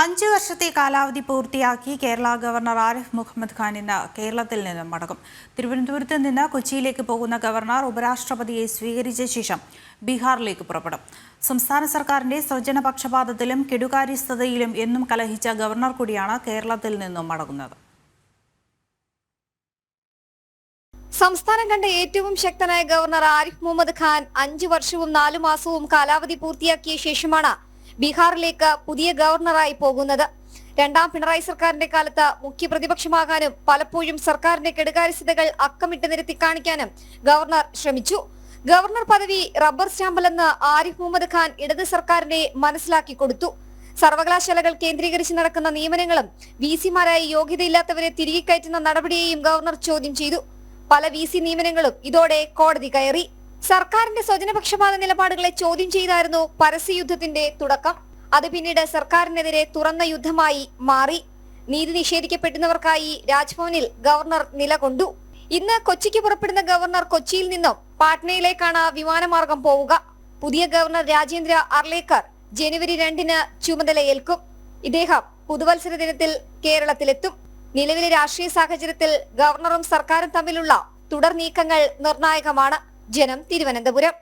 5 വർഷത്തെ കാലാവധി പൂർത്തിയാക്കി കേരള ഗവർണർ ആരിഫ് മുഹമ്മദ് ഖാൻ ഇന്ന് കേരളത്തിൽ നിന്നും മടങ്ങും. തിരുവനന്തപുരത്ത് നിന്ന് കൊച്ചിയിലേക്ക് പോകുന്ന ഗവർണർ ഉപരാഷ്ട്രപതിയെ സ്വീകരിച്ച ശേഷം ബീഹാറിലേക്ക് പുറപ്പെടും. സംസ്ഥാന സർക്കാരിന്റെ സ്വജനപക്ഷപാതത്തിലും കെടുകാര്യസ്ഥതയിലും എന്നും കലഹിച്ച ഗവർണർ കൂടിയാണ് കേരളത്തിൽ നിന്നും മടങ്ങുന്നത്. സംസ്ഥാനം കണ്ട ഏറ്റവും ശക്തനായ ഗവർണർ ആരിഫ് മുഹമ്മദ് ഖാൻ 5 വർഷവും 4 മാസവും കാലാവധി പൂർത്തിയാക്കിയ ശേഷമാണ് ബീഹാറിലേക്ക് പുതിയ ഗവർണറായി പോകുന്നത്. രണ്ടാം പിണറായി സർക്കാരിന്റെ കാലത്ത് മുഖ്യ പ്രതിപക്ഷമാകാനും പലപ്പോഴും സർക്കാരിന്റെ കെടുകാര്യസ്ഥതകൾ അക്കമിട്ട് നിരത്തി കാണിക്കാനും ഗവർണർ ശ്രമിച്ചു. ഗവർണർ പദവി റബ്ബർ സ്റ്റാമ്പല്ലെന്ന് ആരിഫ് മുഹമ്മദ് ഖാൻ ഇടത് സർക്കാരിനെ മനസ്സിലാക്കി കൊടുത്തു. സർവകലാശാലകൾ കേന്ദ്രീകരിച്ച് നടക്കുന്ന നിയമനങ്ങളും വിസിമാരായി യോഗ്യതയില്ലാത്തവരെ തിരികെ കയറ്റുന്ന നടപടിയെയും ഗവർണർ ചോദ്യം ചെയ്തു. പല വിസി നിയമനങ്ങളും ഇതോടെ കോടതി കയറി. സർക്കാരിന്റെ സ്വജനപക്ഷപാത നിലപാടുകളെ ചോദ്യം ചെയ്തായിരുന്നു പരസ്യയുദ്ധത്തിന്റെ തുടക്കം. അത് പിന്നീട് സർക്കാരിനെതിരെ തുറന്ന യുദ്ധമായി മാറി. നീതി നിഷേധിക്കപ്പെടുന്നവർക്കായി രാജ്ഭവനിൽ ഗവർണർ നിലകൊണ്ടു. ഇന്ന് കൊച്ചിക്ക് പുറപ്പെടുന്ന ഗവർണർ കൊച്ചിയിൽ നിന്നും പാട്നയിലേക്കാണ് വിമാനമാർഗം പോവുക. പുതിയ ഗവർണർ രാജേന്ദ്ര അർലേക്കർ ജനുവരി 2-ന് ചുമതലയേൽക്കും. ഇദ്ദേഹം പുതുവത്സര ദിനത്തിൽ കേരളത്തിലെത്തും. നിലവിലെ രാഷ്ട്രീയ സാഹചര്യത്തിൽ ഗവർണറും സർക്കാരും തമ്മിലുള്ള തുടർ നീക്കങ്ങൾ നിർണായകമാണ്. ജനം, തിരുവനന്തപുരം.